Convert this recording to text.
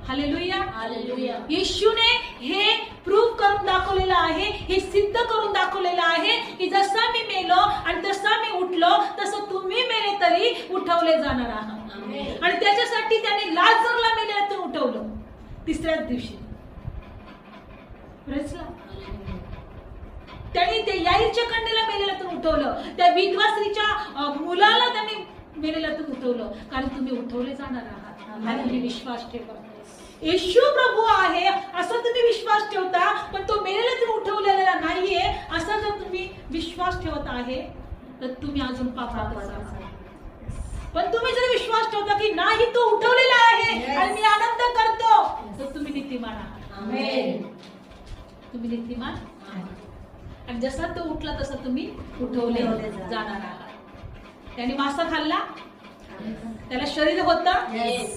Hallelujah. Hallelujah. येशूने हे prove करून दाखवलेलं आहे, हे सिद्ध करून दाखवलेलं आहे की जसा मी मेलो आणि तसा मी उठलो तसं तुम्ही मेले तरी उठवले जाणार आहात. आमेन. आणि त्याच्यासाठी त्याने लाजरला मेल्यातून उठवलं तिसऱ्याच दिवशी. Praise the Lord. त्यांनी ते याईरच्या कन्येला मेलेल्यातून उठवलं, त्या विधवा स्त्रीच्या मुलाला त्यांनी मेलेल्यातून उठवलं, कारण तुम्ही उठवले जाणार आहात आणि तुम्ही विश्वास ठेवा. येशू प्रभू आहे असं तुम्ही विश्वास ठेवता, पण तो मेलेल्यातून उठवलेला नाहीये असा जर तुम्ही विश्वास ठेवत आहे तर तुम्ही अजून पापात असाल. पण तुम्ही जर विश्वास ठेवता की नाही तो उठवलेला आहे आणि मी आनंद करतो, तर तुम्ही नीतिमान आहात. आमेन. तुम्ही नीतिमान आहात. आणि जसा तो उठला तसा तुम्ही उठवले जाणार आहात. त्याने मासा खाल्ला, त्याला शरीर होतं, Yes.